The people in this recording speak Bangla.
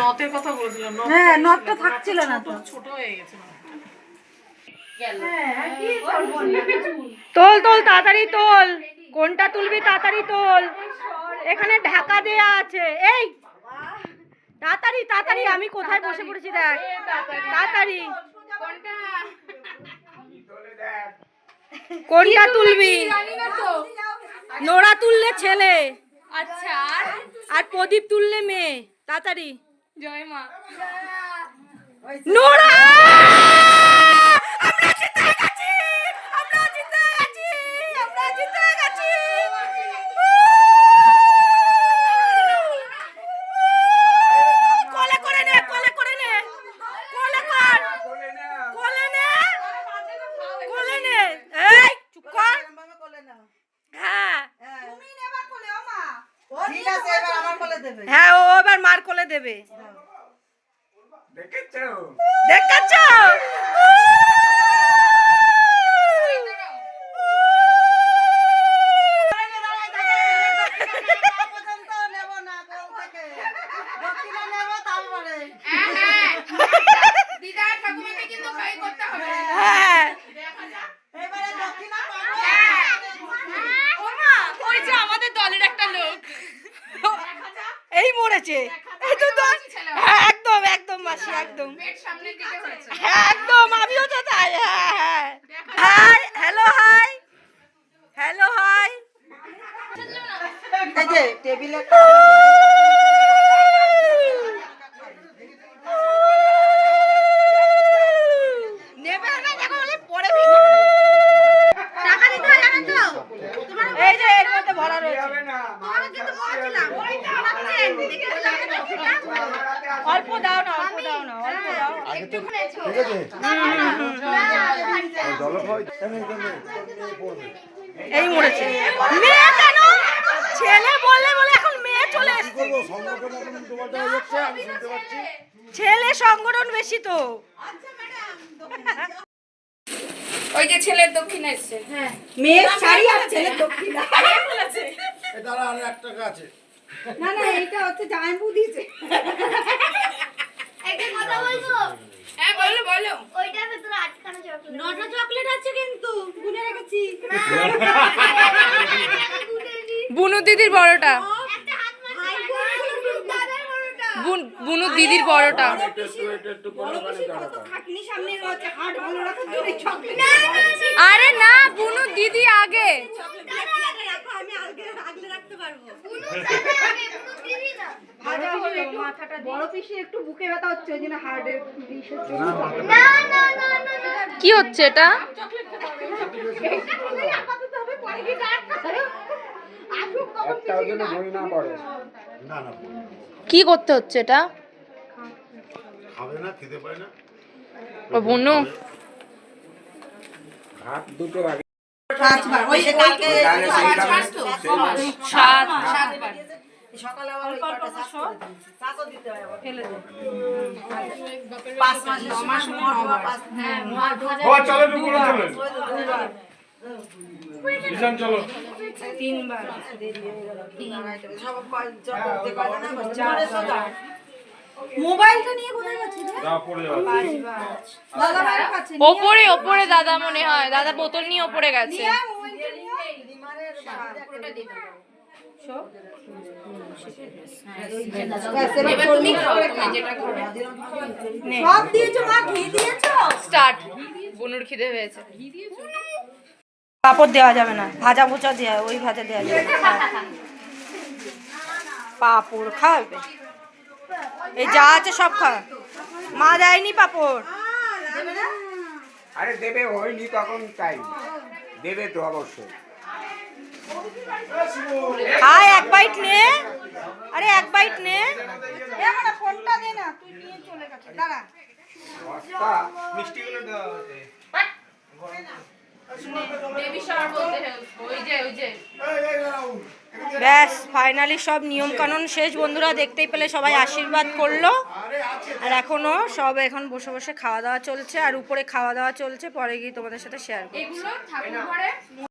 নথের কথা বলছিলাম। হ্যাঁ, নথটা থাকছিল না তো, ছোট হয়ে গেছে। তোল তোল তাড়াতাড়ি তোল, কোনটা তুলবি তাড়াতাড়ি তোল, এখানে ঢাকা দেয়া আছে। এই তাড়াতাড়ি তাড়াতাড়ি, আমি কোথায় বসে পড়েছি দেখ, তাড়াতাড়ি কোনটা তুলবি? নোরা তুললে ছেলে, আচ্ছা আর প্রদীপ তুললে মেয়ে। তাড়াতাড়ি জয় মা। নোরা, আমরা জিতে গেছি, আমরা জিতে গেছি, আমরা জিতে গেছি। কোলে করে নে, কোলে করে নে, কোলে কর, কোলে নে, কোলে নে। এই চুপ কর। হ্যাঁ তুমি নেবা কোলে ও মা। ঠিক আছে, এবার আমার কোলে দেবে। হ্যাঁ, ও এবার মার কোলে দেবে। দেখেছো? দেখাচ্ছো? দিদা ঠাকুমাকে কিন্তু খাই করতে হবে। হ্যাঁ, ও মা, ওই যে আমাদের দলের একটা লোক। এই মরেছে, এই তো দোষ। হ্যাঁ, একদম একদম মাসি, একদম। পেট সামনের দিকে হয়েছে। হ্যাঁ, একদম, আমিও তো তাই। হ্যাঁ হ্যাঁ, hi, hello, hi, hello, hi. এই যে টেবিলে নেবে না, দেখো বলে পড়ে ভেঙে। টাকা দিতে হয় জানেন তো? এই যে এর মধ্যে ভরা রয়েছে। হবে না। তোমাকে কিন্তু বলেছিলাম, রাখছেন, দেখে অল্প দাও না, অল্প দাও না, অল্প দাও। আগে তো ঠিক আছে। জল খাওয়াই পড়বে। এই মরেছে। মেয়ে কেন? ছেলে বলে বলে এখন মেয়ে চলে এসেছে। করবো সংগঠন এখন তোমারটা হয়ে যাচ্ছে, আমি শুনতে পাচ্ছি। ছেলে সংগঠন বেশি তো। ওই যে ছেলের দক্ষিণা এসছে। হ্যাঁ, মেয়ের শাড়ি আর ছেলের দক্ষিণা। এ দাঁড়া, আর 1 টাকা আছে। না না, এইটা হচ্ছে জামাইবু দিয়েছে। একটা কথা বলবো, হ্যাঁ বলো বলো। ওইটার ভেতরে আটকানো চকলেট। 9টা চকলেট আছে কিন্তু গুনে রেখেছি। বুনু দিদির বড়টা, একটা হাত মার দাদার বড়টা। বুনু দিদির বড়টা। একটু পরে পানি দাঁড়া। খাটনি সামনে রয়েছে, হাট ভালো রাখার জন্য চকলেট। আরে না, বুনু দিদি আগে। রাখো, আমি আগলে রাখতে পারবো। বুনু দাদা আগে, বুনু দিদি না। ভাজা হলো মাথাটা, বড় পিসি একটু বুকে ব্যথা হচ্ছে, ওই জন্য হার্টের ডিশের জন্য। না না না না না। কি হচ্ছে এটা? আপাতত হবে, পরে কি ডাক্তার আসুক কখন একটা ওর জন্য বই না পড়ে। না না, কি করতে হচ্ছে এটা? খাবে না, খেতে পারে না। ও বুনু ভাত দুটো আগে। 5 বার। ওই যে কালকে সাত। সকালে আবার ওই কটা চাষ করে দিয়েছি। চাষও দিতে হয় আবার, ফেলে দেয়। 5 মাস 9 মাস হলো 9 বার। হ্যাঁ, ও চলো দুপুরে চলো। ঈশান চলো। 3 বার দেরি হয়ে গেল। 3 সব যত করতে পারে না, বস 4 মোবাইলটা নিয়ে কোথায় গেছে রে? দাও পড়ে যাও। 5 বার দাদা ভাইয়ের কাছে ওপরে ওপরে দাদা মনে হয়, দাদা বোতল নিয়ে ওপরে গেছে। মোবাইলটা নিয়ে রিমানের পুরোটা দিতে পারো। এবার তুমি খাও, তুমি যেটা খাবে। সব দিয়েছো মা, ঘি দিয়েছো? স্টার্ট। বুনুর খিদে হয়েছে। পাপড় দেওয়া যাবে না, ভাজা ভুজা দেওয়া, ওই ভাজা দেওয়া যাবে না। পাপড় খাবে, এই যা আছে সব খা। মা দেয়নি পাপড়। আরে দেবে, হয়নি তখন টাইম দেবে তো অবশ্যই। আয় এক বাইট নে, আরে এক বাইট নে। আমার ফোনটা দে না, তুই নিয়ে চলে গেছে, দাঁড়া। মিষ্টিগুলো দেওয়া হচ্ছে। বেবি শাওয়ার বলতে ওই যে ব্যাস ফাইনালি সব নিয়ম কানুন শেষ বন্ধুরা, দেখতেই পেলে সবাই আশীর্বাদ করলো। আর এখনো সব এখন বসে বসে খাওয়া দাওয়া চলছে, আর উপরে খাওয়া দাওয়া চলছে, পরে গিয়ে তোমাদের সাথে শেয়ার করবো। এগুলো ঠাকুর ঘরে